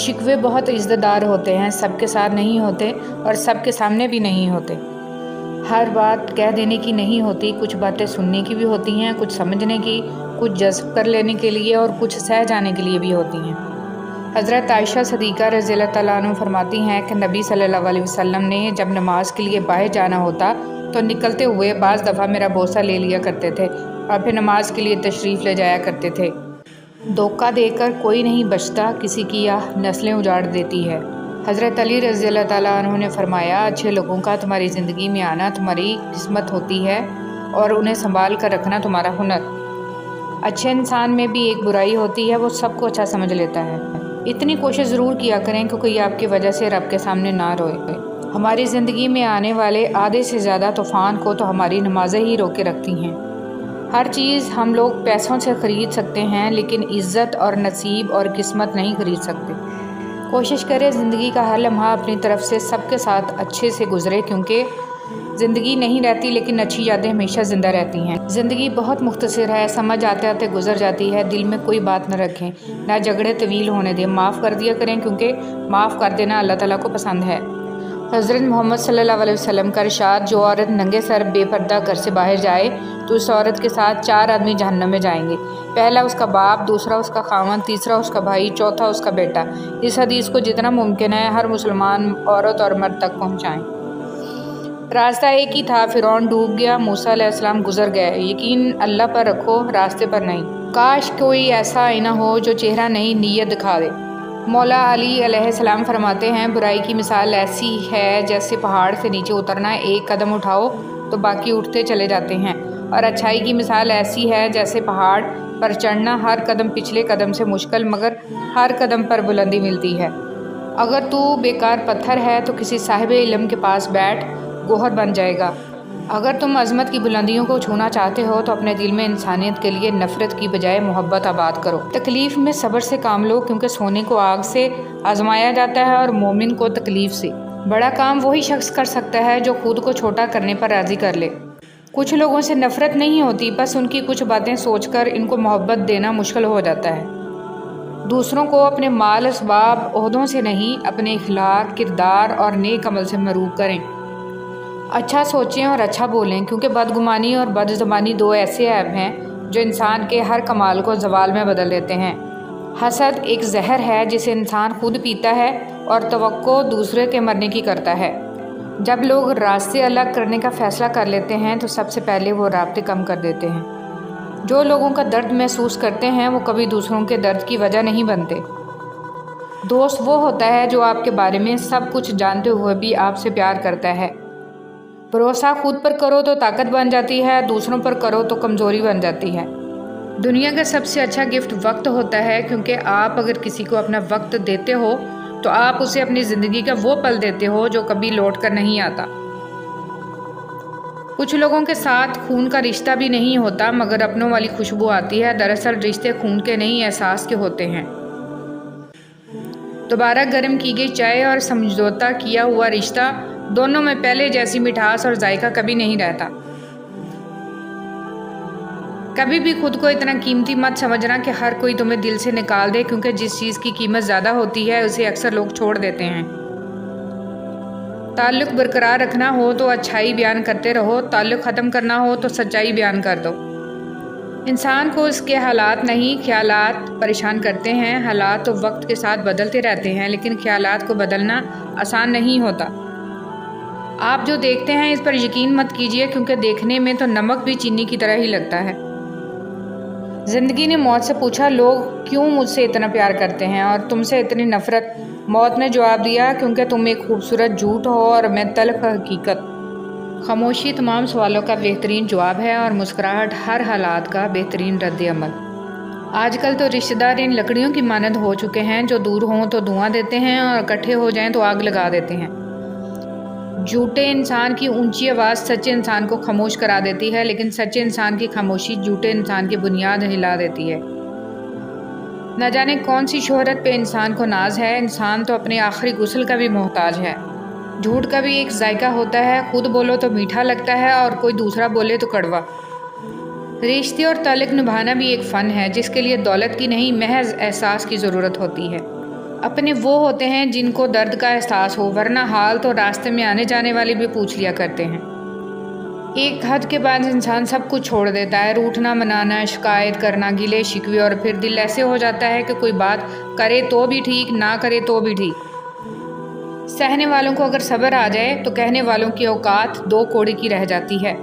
شکوے بہت عزت دار ہوتے ہیں، سب کے ساتھ نہیں ہوتے اور سب کے سامنے بھی نہیں ہوتے۔ ہر بات کہہ دینے کی نہیں ہوتی، کچھ باتیں سننے کی بھی ہوتی ہیں، کچھ سمجھنے کی، کچھ جذب کر لینے کے لیے اور کچھ سہ جانے کے لیے بھی ہوتی ہیں۔ حضرت عائشہ صدیقہ رضی اللہ تعالیٰ عنہ فرماتی ہیں کہ نبی صلی اللہ علیہ وسلم نے جب نماز کے لیے باہر جانا ہوتا تو نکلتے ہوئے بعض دفعہ میرا بوسہ لے لیا کرتے تھے اور پھر نماز کے لیے تشریف لے جایا کرتے تھے۔ دھوکہ دے کر کوئی نہیں بچتا، کسی کی آہ نسلیں اجاڑ دیتی ہے۔ حضرت علی رضی اللہ تعالیٰ عنہ نے فرمایا، اچھے لوگوں کا تمہاری زندگی میں آنا تمہاری قسمت ہوتی ہے اور انہیں سنبھال کر رکھنا تمہارا ہنر۔ اچھے انسان میں بھی ایک برائی ہوتی ہے، وہ سب کو اچھا سمجھ لیتا ہے۔ اتنی کوشش ضرور کیا کریں کہ کوئی آپ کی وجہ سے رب کے سامنے نہ روئے۔ ہماری زندگی میں آنے والے آدھے سے زیادہ طوفان کو تو ہماری نمازیں ہی روکے رکھتی ہیں۔ ہر چیز ہم لوگ پیسوں سے خرید سکتے ہیں، لیکن عزت اور نصیب اور قسمت نہیں خرید سکتے۔ کوشش کریں زندگی کا ہر لمحہ اپنی طرف سے سب کے ساتھ اچھے سے گزرے، کیونکہ زندگی نہیں رہتی لیکن اچھی یادیں ہمیشہ زندہ رہتی ہیں۔ زندگی بہت مختصر ہے، سمجھ آتے آتے گزر جاتی ہے۔ دل میں کوئی بات نہ رکھیں، نہ جھگڑے طویل ہونے دیں، معاف کر دیا کریں، کیونکہ معاف کر دینا اللہ تعالیٰ کو پسند ہے۔ حضرت محمد صلی اللہ علیہ وسلم کا ارشاد، جو عورت ننگے سر بے پردہ گھر سے باہر جائے تو اس عورت کے ساتھ 4 آدمی جہنم میں جائیں گے، پہلا اس کا باپ، دوسرا اس کا خاوند، تیسرا اس کا بھائی، چوتھا اس کا بیٹا۔ اس حدیث کو جتنا ممکن ہے ہر مسلمان عورت اور مرد تک پہنچائیں۔ راستہ ایک ہی تھا، فرعون ڈوب گیا، موسیٰ علیہ السلام گزر گئے۔ یقین اللہ پر رکھو، راستے پر نہیں۔ کاش کوئی ایسا آئینہ ہو جو چہرہ نہیں نیت دکھا دے۔ مولا علی علیہ السلام فرماتے ہیں، برائی کی مثال ایسی ہے جیسے پہاڑ سے نیچے اترنا، ایک قدم اٹھاؤ تو باقی اٹھتے چلے جاتے ہیں، اور اچھائی کی مثال ایسی ہے جیسے پہاڑ پر چڑھنا، ہر قدم پچھلے قدم سے مشکل مگر ہر قدم پر بلندی ملتی ہے۔ اگر تو بیکار پتھر ہے تو کسی صاحب علم کے پاس بیٹھ، گوہر بن جائے گا۔ اگر تم عظمت کی بلندیوں کو چھونا چاہتے ہو تو اپنے دل میں انسانیت کے لیے نفرت کی بجائے محبت آباد کرو۔ تکلیف میں صبر سے کام لو، کیونکہ سونے کو آگ سے آزمایا جاتا ہے اور مومن کو تکلیف سے۔ بڑا کام وہی شخص کر سکتا ہے جو خود کو چھوٹا کرنے پر راضی کر لے۔ کچھ لوگوں سے نفرت نہیں ہوتی، بس ان کی کچھ باتیں سوچ کر ان کو محبت دینا مشکل ہو جاتا ہے۔ دوسروں کو اپنے مال، اسباب، عہدوں سے نہیں، اپنے اخلاق، کردار اور نیک عمل سے مروب کریں۔ اچھا سوچیں اور اچھا بولیں، کیونکہ بدگمانی اور بد زبانی 2 ایسے عیب ہیں جو انسان کے ہر کمال کو زوال میں بدل دیتے ہیں۔ حسد ایک زہر ہے جسے انسان خود پیتا ہے اور توقع دوسرے کے مرنے کی کرتا ہے۔ جب لوگ راستے الگ کرنے کا فیصلہ کر لیتے ہیں تو سب سے پہلے وہ رابطے کم کر دیتے ہیں۔ جو لوگوں کا درد محسوس کرتے ہیں وہ کبھی دوسروں کے درد کی وجہ نہیں بنتے۔ دوست وہ ہوتا ہے جو آپ کے بارے میں سب کچھ جانتے ہوئے بھی آپ سے پیار کرتا ہے۔ بھروسہ خود پر کرو تو طاقت بن جاتی ہے، دوسروں پر کرو تو کمزوری بن جاتی ہے۔ دنیا کا سب سے اچھا گفٹ وقت ہوتا ہے، کیونکہ آپ اگر کسی کو اپنا وقت دیتے ہو تو آپ اسے اپنی زندگی کا وہ پل دیتے ہو جو کبھی لوٹ کر نہیں آتا۔ کچھ لوگوں کے ساتھ خون کا رشتہ بھی نہیں ہوتا مگر اپنوں والی خوشبو آتی ہے، دراصل رشتے خون کے نہیں احساس کے ہوتے ہیں۔ دوبارہ گرم کی گئی چائے اور سمجھوتہ کیا ہوا رشتہ، دونوں میں پہلے جیسی مٹھاس اور ذائقہ کبھی نہیں رہتا۔ کبھی بھی خود کو اتنا قیمتی مت سمجھنا کہ ہر کوئی تمہیں دل سے نکال دے، کیونکہ جس چیز کی قیمت زیادہ ہوتی ہے اسے اکثر لوگ چھوڑ دیتے ہیں۔ تعلق برقرار رکھنا ہو تو اچھائی بیان کرتے رہو، تعلق ختم کرنا ہو تو سچائی بیان کر دو۔ انسان کو اس کے حالات نہیں، خیالات پریشان کرتے ہیں۔ حالات تو وقت کے ساتھ بدلتے رہتے ہیں، لیکن خیالات کو بدلنا آسان نہیں ہوتا۔ آپ جو دیکھتے ہیں اس پر یقین مت کیجیے، کیونکہ دیکھنے میں تو نمک بھی چینی کی طرح ہی لگتا ہے۔ زندگی نے موت سے پوچھا، لوگ کیوں مجھ سے اتنا پیار کرتے ہیں اور تم سے اتنی نفرت؟ موت نے جواب دیا، کیونکہ تم ایک خوبصورت جھوٹ ہو اور میں تلخ حقیقت۔ خاموشی تمام سوالوں کا بہترین جواب ہے اور مسکراہٹ ہر حالات کا بہترین رد عمل۔ آج کل تو رشتہ دار ان لکڑیوں کی مانند ہو چکے ہیں جو دور ہوں تو دھواں دیتے ہیں اور اکٹھے ہو جائیں تو آگ لگا دیتے ہیں۔ جھوٹے انسان کی اونچی آواز سچے انسان کو خاموش کرا دیتی ہے، لیکن سچے انسان کی خاموشی جھوٹے انسان کی بنیاد ہلا دیتی ہے۔ نہ جانے کون سی شہرت پہ انسان کو ناز ہے، انسان تو اپنے آخری غسل کا بھی محتاج ہے۔ جھوٹ کا بھی ایک ذائقہ ہوتا ہے، خود بولو تو میٹھا لگتا ہے اور کوئی دوسرا بولے تو کڑوا۔ رشتے اور تعلق نبھانا بھی ایک فن ہے جس کے لیے دولت کی نہیں، محض احساس کی ضرورت ہوتی ہے۔ اپنے وہ ہوتے ہیں جن کو درد کا احساس ہو، ورنہ حال تو راستے میں آنے جانے والے بھی پوچھ لیا کرتے ہیں۔ ایک حد کے بعد انسان سب کچھ چھوڑ دیتا ہے، روٹھنا منانا، شکایت کرنا، گلے شکوے، اور پھر دل ایسے ہو جاتا ہے کہ کوئی بات کرے تو بھی ٹھیک، نہ کرے تو بھی ٹھیک۔ سہنے والوں کو اگر صبر آ جائے تو کہنے والوں کی اوقات دو کوڑی کی رہ جاتی ہے۔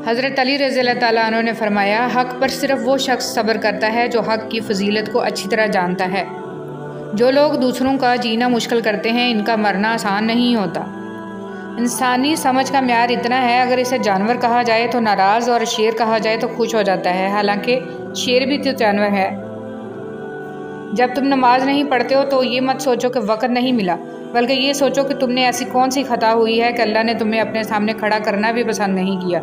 حضرت علی رضی اللہ تعالیٰ عنہ نے فرمایا، حق پر صرف وہ شخص صبر کرتا ہے جو حق کی فضیلت کو اچھی طرح جانتا ہے۔ جو لوگ دوسروں کا جینا مشکل کرتے ہیں، ان کا مرنا آسان نہیں ہوتا۔ انسانی سمجھ کا معیار اتنا ہے، اگر اسے جانور کہا جائے تو ناراض اور شیر کہا جائے تو خوش ہو جاتا ہے، حالانکہ شیر بھی تو جانور ہے۔ جب تم نماز نہیں پڑھتے ہو تو یہ مت سوچو کہ وقت نہیں ملا، بلکہ یہ سوچو کہ تم نے ایسی کون سی خطا ہوئی ہے کہ اللہ نے تمہیں اپنے سامنے کھڑا کرنا بھی پسند نہیں کیا۔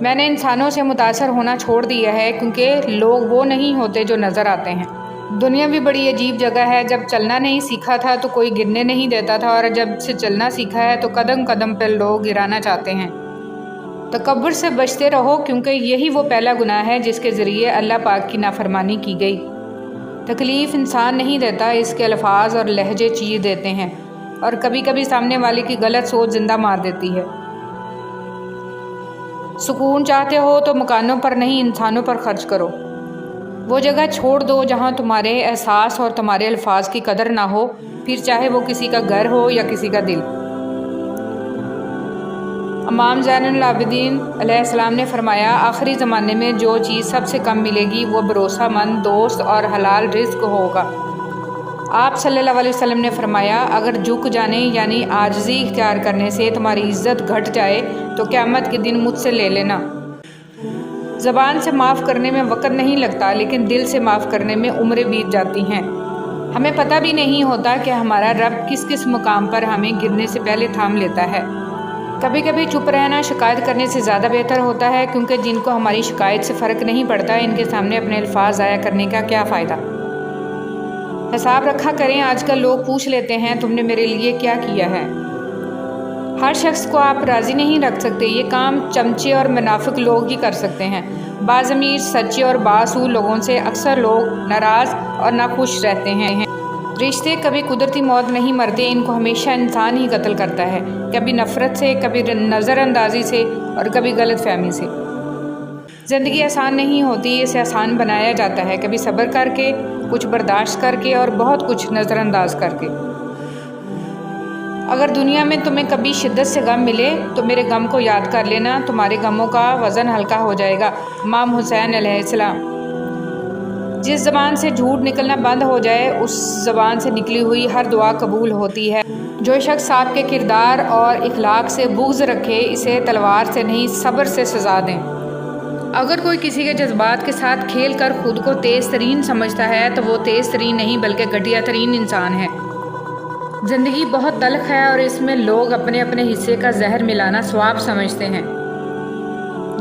میں نے انسانوں سے متاثر ہونا چھوڑ دیا ہے، کیونکہ لوگ وہ نہیں ہوتے جو نظر آتے ہیں۔ دنیا بھی بڑی عجیب جگہ ہے، جب چلنا نہیں سیکھا تھا تو کوئی گرنے نہیں دیتا تھا، اور جب سے چلنا سیکھا ہے تو قدم قدم پر لوگ گرانا چاہتے ہیں۔ تکبر سے بچتے رہو، کیونکہ یہی وہ پہلا گناہ ہے جس کے ذریعے اللہ پاک کی نافرمانی کی گئی۔ تکلیف انسان نہیں دیتا، اس کے الفاظ اور لہجے چیر دیتے ہیں، اور کبھی کبھی سامنے والے کی غلط سوچ زندہ مار دیتی ہے۔ سکون چاہتے ہو تو مکانوں پر نہیں، انسانوں پر خرچ کرو۔ وہ جگہ چھوڑ دو جہاں تمہارے احساس اور تمہارے الفاظ کی قدر نہ ہو، پھر چاہے وہ کسی کا گھر ہو یا کسی کا دل۔ امام زین العابدین علیہ السلام نے فرمایا، آخری زمانے میں جو چیز سب سے کم ملے گی وہ بھروسہ مند دوست اور حلال رزق ہوگا۔ آپ صلی اللہ علیہ وسلم نے فرمایا، اگر جھک جانے یعنی عاجزی اختیار کرنے سے تمہاری عزت گھٹ جائے تو قیامت کے دن مجھ سے لے لینا۔ زبان سے معاف کرنے میں وقت نہیں لگتا، لیکن دل سے معاف کرنے میں عمریں بیت جاتی ہیں۔ ہمیں پتہ بھی نہیں ہوتا کہ ہمارا رب کس کس مقام پر ہمیں گرنے سے پہلے تھام لیتا ہے۔ کبھی کبھی چپ رہنا شکایت کرنے سے زیادہ بہتر ہوتا ہے، کیونکہ جن کو ہماری شکایت سے فرق نہیں پڑتا، ان کے سامنے اپنے الفاظ ضائع کرنے کا کیا فائدہ۔ حساب رکھا کریں، آج کل لوگ پوچھ لیتے ہیں تم نے میرے لیے کیا کیا ہے۔ ہر شخص کو آپ راضی نہیں رکھ سکتے، یہ کام چمچے اور منافق لوگ ہی کر سکتے ہیں۔ بعض امیر، سچے اور بااصول لوگوں سے اکثر لوگ ناراض اور ناخوش رہتے ہیں۔ رشتے کبھی قدرتی موت نہیں مرتے، ان کو ہمیشہ انسان ہی قتل کرتا ہے، کبھی نفرت سے، کبھی نظر اندازی سے، اور کبھی غلط فہمی سے۔ زندگی آسان نہیں ہوتی، اسے آسان بنایا جاتا ہے، کبھی صبر کر کے، کچھ برداشت کر کے، اور بہت کچھ نظر انداز کر کے۔ اگر دنیا میں تمہیں کبھی شدت سے غم ملے تو میرے غم کو یاد کر لینا، تمہارے غموں کا وزن ہلکا ہو جائے گا۔ امام حسین علیہ السلام۔ جس زبان سے جھوٹ نکلنا بند ہو جائے، اس زبان سے نکلی ہوئی ہر دعا قبول ہوتی ہے۔ جو شخص آپ کے کردار اور اخلاق سے بغض رکھے، اسے تلوار سے نہیں صبر سے سزا دیں۔ اگر کوئی کسی کے جذبات کے ساتھ کھیل کر خود کو تیز ترین سمجھتا ہے تو وہ تیز ترین نہیں بلکہ گھٹیا ترین انسان ہے۔ زندگی بہت تلخ ہے، اور اس میں لوگ اپنے اپنے حصے کا زہر ملانا ثواب سمجھتے ہیں۔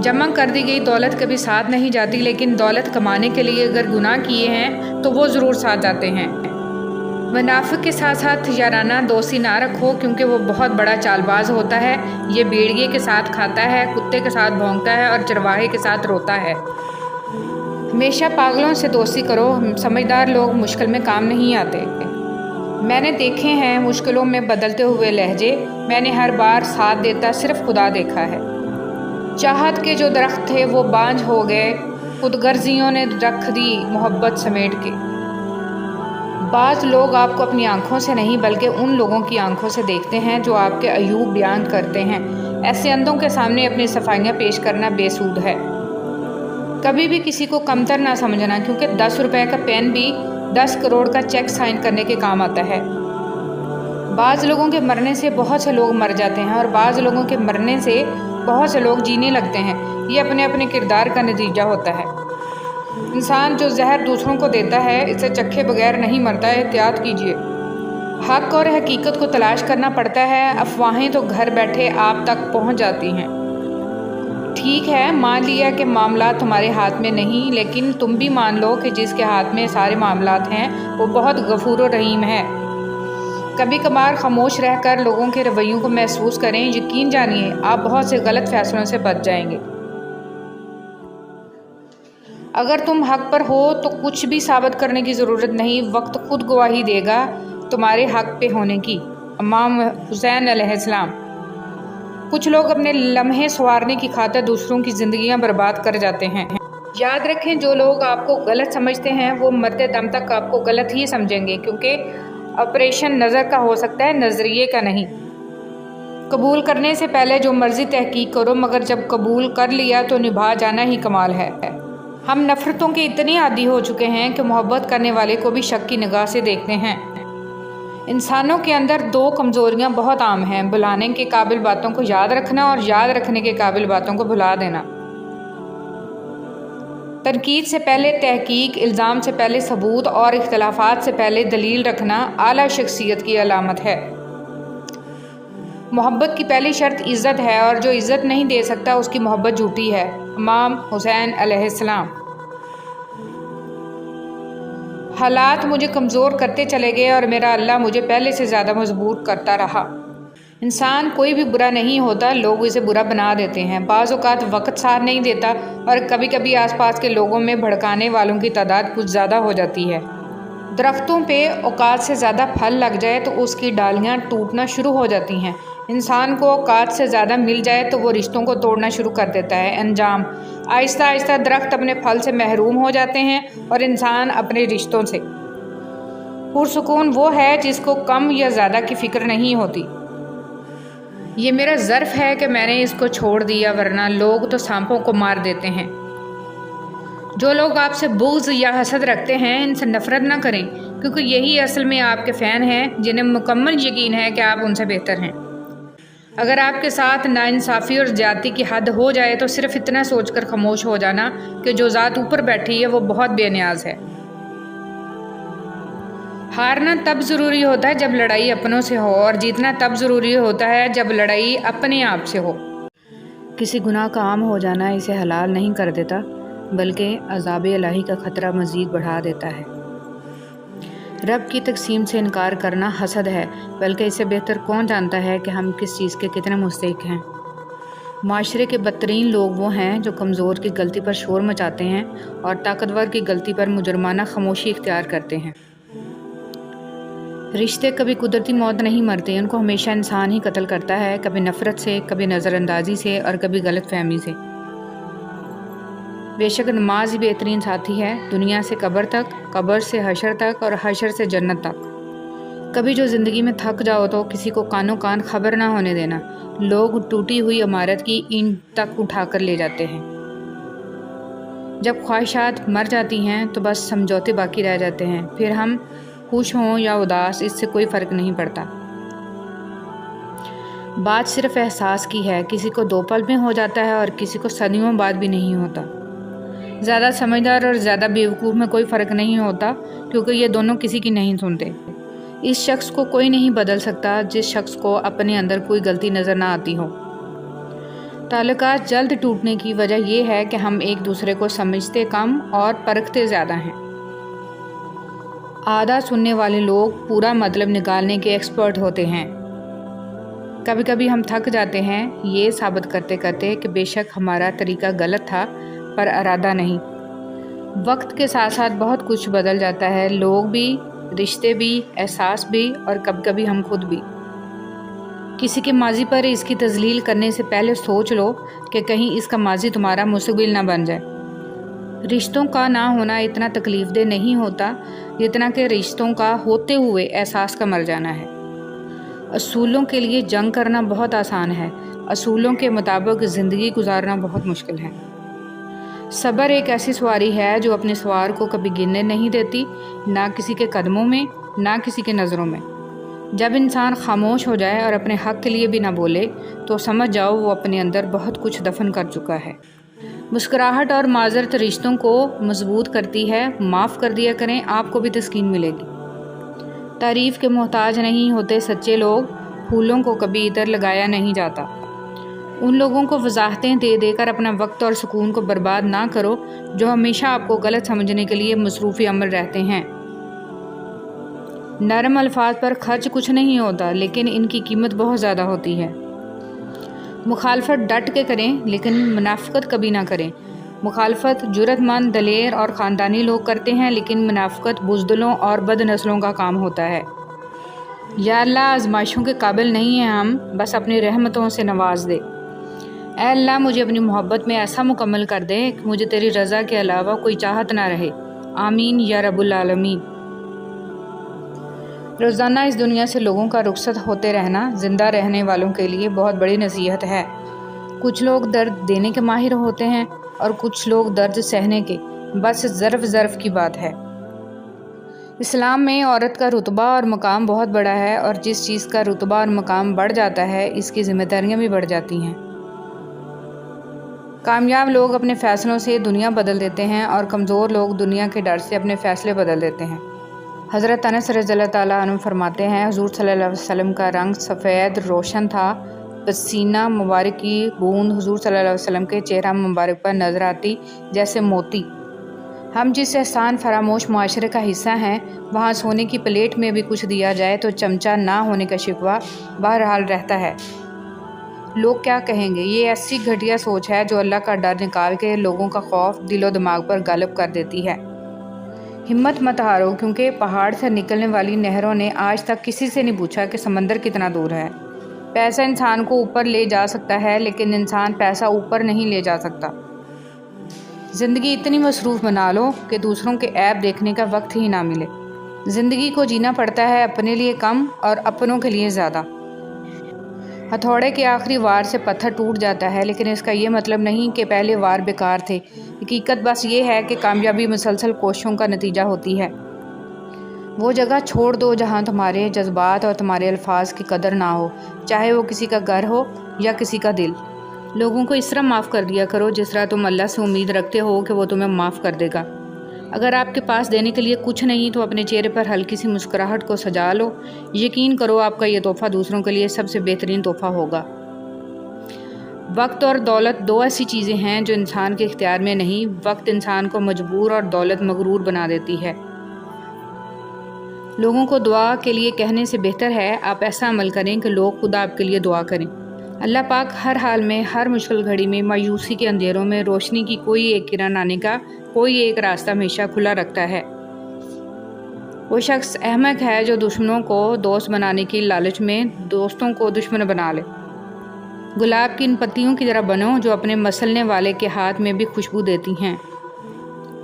جمع کر دی گئی دولت کبھی ساتھ نہیں جاتی، لیکن دولت کمانے کے لیے اگر گناہ کیے ہیں تو وہ ضرور ساتھ جاتے ہیں۔ منافق کے ساتھ ساتھ یارانہ دوستی نہ رکھو، کیونکہ وہ بہت بڑا چال باز ہوتا ہے۔ یہ بھیڑیے کے ساتھ کھاتا ہے، کتے کے ساتھ بھونکتا ہے، اور چرواہے کے ساتھ روتا ہے۔ ہمیشہ پاگلوں سے دوستی کرو، سمجھدار لوگ مشکل میں کام نہیں آتے۔ میں نے دیکھے ہیں مشکلوں میں بدلتے ہوئے لہجے، میں نے ہر بار ساتھ دیتا صرف خدا دیکھا ہے۔ چاہت کے جو درخت تھے وہ بانجھ ہو گئے، خود غرضیوں نے رکھ دی محبت سمیٹ کے۔ بعض لوگ آپ کو اپنی آنکھوں سے نہیں بلکہ ان لوگوں کی آنکھوں سے دیکھتے ہیں جو آپ کے عیوب بیان کرتے ہیں۔ ایسے اندھوں کے سامنے اپنی صفائیاں پیش کرنا بے سود ہے۔ کبھی بھی کسی کو کمتر نہ سمجھنا، کیونکہ 10 روپے کا پین بھی 10 کروڑ کا چیک سائن کرنے کے کام آتا ہے۔ بعض لوگوں کے مرنے سے بہت سے لوگ مر جاتے ہیں، اور بعض لوگوں کے مرنے سے بہت سے لوگ جینے لگتے ہیں۔ یہ اپنے اپنے کردار کا نتیجہ ہوتا ہے۔ انسان جو زہر دوسروں کو دیتا ہے، اسے چکھے بغیر نہیں مرتا، احتیاط کیجیے۔ حق اور حقیقت کو تلاش کرنا پڑتا ہے، افواہیں تو گھر بیٹھے آپ تک پہنچ جاتی ہیں۔ ٹھیک ہے، مان لیا کہ معاملات تمہارے ہاتھ میں نہیں، لیکن تم بھی مان لو کہ جس کے ہاتھ میں سارے معاملات ہیں وہ بہت غفور و رحیم ہے۔ کبھی کبھار خاموش رہ کر لوگوں کے رویوں کو محسوس کریں، یقین جانیے آپ بہت سے غلط فیصلوں سے بچ جائیں گے۔ اگر تم حق پر ہو تو کچھ بھی ثابت کرنے کی ضرورت نہیں، وقت خود گواہی دے گا تمہارے حق پہ ہونے کی۔ امام حسین علیہ السلام۔ کچھ لوگ اپنے لمحے سنوارنے کی خاطر دوسروں کی زندگیاں برباد کر جاتے ہیں۔ یاد رکھیں، جو لوگ آپ کو غلط سمجھتے ہیں وہ مرتے دم تک آپ کو غلط ہی سمجھیں گے، کیونکہ آپریشن نظر کا ہو سکتا ہے، نظریے کا نہیں۔ قبول کرنے سے پہلے جو مرضی تحقیق کرو، مگر جب قبول کر لیا تو نبھا جانا ہی کمال ہے۔ ہم نفرتوں کے اتنے عادی ہو چکے ہیں کہ محبت کرنے والے کو بھی شک کی نگاہ سے دیکھتے ہیں۔ انسانوں کے اندر دو کمزوریاں بہت عام ہیں: بھلانے کے قابل باتوں کو یاد رکھنا اور یاد رکھنے کے قابل باتوں کو بھلا دینا۔ تنقید سے پہلے تحقیق، الزام سے پہلے ثبوت اور اختلافات سے پہلے دلیل رکھنا اعلیٰ شخصیت کی علامت ہے۔ محبت کی پہلی شرط عزت ہے، اور جو عزت نہیں دے سکتا اس کی محبت جھوٹی ہے۔ امام حسین علیہ السلام۔ حالات مجھے کمزور کرتے چلے گئے اور میرا اللہ مجھے پہلے سے زیادہ مضبوط کرتا رہا۔ انسان کوئی بھی برا نہیں ہوتا، لوگ اسے برا بنا دیتے ہیں۔ بعض اوقات وقت ساتھ نہیں دیتا، اور کبھی کبھی آس پاس کے لوگوں میں بھڑکانے والوں کی تعداد کچھ زیادہ ہو جاتی ہے۔ درختوں پہ اوقات سے زیادہ پھل لگ جائے تو اس کی ڈالیاں ٹوٹنا شروع ہو جاتی ہیں۔ انسان کو اوقات سے زیادہ مل جائے تو وہ رشتوں کو توڑنا شروع کر دیتا ہے۔ انجام: آہستہ آہستہ درخت اپنے پھل سے محروم ہو جاتے ہیں اور انسان اپنے رشتوں سے۔ پرسکون وہ ہے جس کو کم یا زیادہ کی فکر نہیں ہوتی۔ یہ میرا ظرف ہے کہ میں نے اس کو چھوڑ دیا، ورنہ لوگ تو سانپوں کو مار دیتے ہیں۔ جو لوگ آپ سے بغض یا حسد رکھتے ہیں، ان سے نفرت نہ کریں، کیونکہ یہی اصل میں آپ کے فین ہیں، جنہیں مکمل یقین ہے کہ آپ ان سے بہتر ہیں۔ اگر آپ کے ساتھ ناانصافی اور زیادتی کی حد ہو جائے تو صرف اتنا سوچ کر خاموش ہو جانا کہ جو ذات اوپر بیٹھی ہے وہ بہت بے نیاز ہے۔ ہارنا تب ضروری ہوتا ہے جب لڑائی اپنوں سے ہو، اور جیتنا تب ضروری ہوتا ہے جب لڑائی اپنے آپ سے ہو۔ کسی گناہ کا عام ہو جانا اسے حلال نہیں کر دیتا، بلکہ عذاب الہی کا خطرہ مزید بڑھا دیتا ہے۔ رب کی تقسیم سے انکار کرنا حسد ہے، بلکہ اسے بہتر کون جانتا ہے کہ ہم کس چیز کے کتنے مستحق ہیں۔ معاشرے کے بدترین لوگ وہ ہیں جو کمزور کی غلطی پر شور مچاتے ہیں اور طاقتور کی غلطی پر مجرمانہ خاموشی اختیار کرتے ہیں۔ رشتے کبھی قدرتی موت نہیں مرتے، ان کو ہمیشہ انسان ہی قتل کرتا ہے، کبھی نفرت سے، کبھی نظر اندازی سے، اور کبھی غلط فہمی سے۔ بے شک نماز ہی بہترین ساتھی ہے، دنیا سے قبر تک، قبر سے حشر تک، اور حشر سے جنت تک۔ کبھی جو زندگی میں تھک جاؤ تو کسی کو کانوں کان خبر نہ ہونے دینا۔ لوگ ٹوٹی ہوئی عمارت کی اینٹ تک اٹھا کر لے جاتے ہیں۔ جب خواہشات مر جاتی ہیں تو بس سمجھوتے باقی رہ جاتے ہیں، پھر ہم خوش ہوں یا اداس اس سے کوئی فرق نہیں پڑتا۔ بات صرف احساس کی ہے، کسی کو 2 پل میں ہو جاتا ہے اور کسی کو صدیوں بعد بھی نہیں ہوتا۔ زیادہ سمجھدار اور زیادہ بیوقوف میں کوئی فرق نہیں ہوتا، کیونکہ یہ دونوں کسی کی نہیں سنتے۔ اس شخص کو کوئی نہیں بدل سکتا جس شخص کو اپنے اندر کوئی غلطی نظر نہ آتی ہو۔ تعلقات جلد ٹوٹنے کی وجہ یہ ہے کہ ہم ایک دوسرے کو سمجھتے کم اور پرکھتے زیادہ ہیں۔ آدھا سننے والے لوگ پورا مطلب نکالنے کے ایکسپرٹ ہوتے ہیں۔ کبھی کبھی ہم تھک جاتے ہیں یہ ثابت کرتے کرتے کہ بے شک ہمارا طریقہ غلط تھا، پر ارادہ نہیں۔ وقت کے ساتھ ساتھ بہت کچھ بدل جاتا ہے، لوگ بھی، رشتے بھی، احساس بھی، اور کبھی کبھی ہم خود بھی۔ کسی کے ماضی پر اس کی تذلیل کرنے سے پہلے سوچ لو کہ کہیں اس کا ماضی تمہارا مستقبل نہ بن جائے۔ رشتوں کا نہ ہونا اتنا تکلیف دہ نہیں ہوتا جتنا کہ رشتوں کا ہوتے ہوئے احساس کا مر جانا ہے۔ اصولوں کے لیے جنگ کرنا بہت آسان ہے، اصولوں کے مطابق زندگی گزارنا بہت مشکل ہے۔ صبر ایک ایسی سواری ہے جو اپنے سوار کو کبھی گرنے نہیں دیتی، نہ کسی کے قدموں میں، نہ کسی کے نظروں میں۔ جب انسان خاموش ہو جائے اور اپنے حق کے لیے بھی نہ بولے تو سمجھ جاؤ وہ اپنے اندر بہت کچھ دفن کر چکا ہے۔ مسکراہٹ اور معذرت رشتوں کو مضبوط کرتی ہے، معاف کر دیا کریں، آپ کو بھی تسکین ملے گی۔ تعریف کے محتاج نہیں ہوتے سچے لوگ، پھولوں کو کبھی ادھر لگایا نہیں جاتا۔ ان لوگوں کو وضاحتیں دے دے کر اپنا وقت اور سکون کو برباد نہ کرو جو ہمیشہ آپ کو غلط سمجھنے کے لیے مصروف عمل رہتے ہیں۔ نرم الفاظ پر خرچ کچھ نہیں ہوتا، لیکن ان کی قیمت بہت زیادہ ہوتی ہے۔ مخالفت ڈٹ کے کریں، لیکن منافقت کبھی نہ کریں۔ مخالفت جرأت مند، دلیر اور خاندانی لوگ کرتے ہیں، لیکن منافقت بزدلوں اور بد نسلوں کا کام ہوتا ہے۔ یا اللہ، آزمائشوں کے قابل نہیں ہیں ہم، بس اپنی رحمتوں سے نواز دے۔ اے اللہ، مجھے اپنی محبت میں ایسا مکمل کر دے کہ مجھے تیری رضا کے علاوہ کوئی چاہت نہ رہے۔ آمین یا رب العالمین۔ روزانہ اس دنیا سے لوگوں کا رخصت ہوتے رہنا زندہ رہنے والوں کے لیے بہت بڑی نصیحت ہے۔ کچھ لوگ درد دینے کے ماہر ہوتے ہیں اور کچھ لوگ درد سہنے کے، بس ظرف کی بات ہے۔ اسلام میں عورت کا رتبہ اور مقام بہت بڑا ہے، اور جس چیز کا رتبہ اور مقام بڑھ جاتا ہے اس کی ذمہ داریاں بھی بڑھ جاتی ہیں۔ کامیاب لوگ اپنے فیصلوں سے دنیا بدل دیتے ہیں اور کمزور لوگ دنیا کے ڈر سے اپنے فیصلے بدل دیتے ہیں۔ حضرت انس رضی اللہ تعالیٰ عنہ فرماتے ہیں، حضور صلی اللہ علیہ وسلم کا رنگ سفید روشن تھا، پسینہ مبارک کی بوند حضور صلی اللہ علیہ وسلم کے چہرہ مبارک پر نظر آتی جیسے موتی۔ ہم جس احسان فراموش معاشرے کا حصہ ہیں، وہاں سونے کی پلیٹ میں بھی کچھ دیا جائے تو چمچہ نہ ہونے کا شکوہ بہرحال رہتا ہے۔ لوگ کیا کہیں گے؟ یہ ایسی گھٹیا سوچ ہے جو اللہ کا ڈر نکال کے لوگوں کا خوف دل و دماغ پر غالب کر دیتی ہے۔ ہمت مت ہارو، کیونکہ پہاڑ سے نکلنے والی نہروں نے آج تک کسی سے نہیں پوچھا کہ سمندر کتنا دور ہے۔ پیسہ انسان کو اوپر لے جا سکتا ہے، لیکن انسان پیسہ اوپر نہیں لے جا سکتا۔ زندگی اتنی مصروف بنا لو کہ دوسروں کے عیب دیکھنے کا وقت ہی نہ ملے۔ زندگی کو جینا پڑتا ہے اپنے لیے کم اور اپنوں کے لیے زیادہ۔ ہتھوڑے کے آخری وار سے پتھر ٹوٹ جاتا ہے، لیکن اس کا یہ مطلب نہیں کہ پہلے وار بیکار تھے۔ حقیقت بس یہ ہے کہ کامیابی مسلسل کوششوں کا نتیجہ ہوتی ہے۔ وہ جگہ چھوڑ دو جہاں تمہارے جذبات اور تمہارے الفاظ کی قدر نہ ہو، چاہے وہ کسی کا گھر ہو یا کسی کا دل۔ لوگوں کو اس طرح معاف کر دیا کرو جس طرح تم اللہ سے امید رکھتے ہو کہ وہ تمہیں معاف کر دے گا۔ اگر آپ کے پاس دینے کے لیے کچھ نہیں تو اپنے چہرے پر ہلکی سی مسکراہٹ کو سجا لو۔ یقین کرو آپ کا یہ تحفہ دوسروں کے لیے سب سے بہترین تحفہ ہوگا۔ وقت اور دولت دو ایسی چیزیں ہیں جو انسان کے اختیار میں نہیں۔ وقت انسان کو مجبور اور دولت مغرور بنا دیتی ہے۔ لوگوں کو دعا کے لیے کہنے سے بہتر ہے آپ ایسا عمل کریں کہ لوگ خود آپ کے لیے دعا کریں۔ اللہ پاک ہر حال میں، ہر مشکل گھڑی میں، مایوسی کے اندھیروں میں روشنی کی کوئی ایک کرن آنے کا کوئی ایک راستہ ہمیشہ کھلا رکھتا ہے۔ وہ شخص احمق ہے جو دشمنوں کو دوست بنانے کی لالچ میں دوستوں کو دشمن بنا لے۔ گلاب کی ان پتیوں کی طرح بنو جو اپنے مسلنے والے کے ہاتھ میں بھی خوشبو دیتی ہیں۔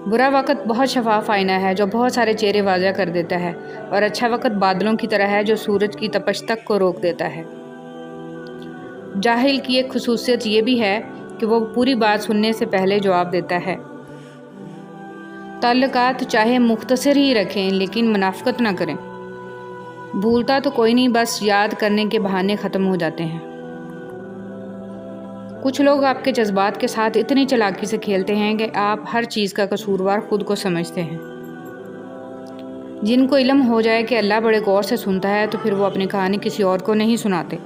برا وقت بہت شفاف آئینہ ہے جو بہت سارے چہرے واضح کر دیتا ہے، اور اچھا وقت بادلوں کی طرح ہے جو سورج کی تپش تک کو روک دیتا ہے۔ جاہل کی ایک خصوصیت یہ بھی ہے کہ وہ پوری بات سننے سے پہلے جواب دیتا ہے۔ تعلقات چاہے مختصر ہی رکھیں لیکن منافقت نہ کریں۔ بھولتا تو کوئی نہیں، بس یاد کرنے کے بہانے ختم ہو جاتے ہیں۔ کچھ لوگ آپ کے جذبات کے ساتھ اتنی چالاکی سے کھیلتے ہیں کہ آپ ہر چیز کا قصوروار خود کو سمجھتے ہیں۔ جن کو علم ہو جائے کہ اللہ بڑے غور سے سنتا ہے تو پھر وہ اپنی کہانی کسی اور کو نہیں سناتے۔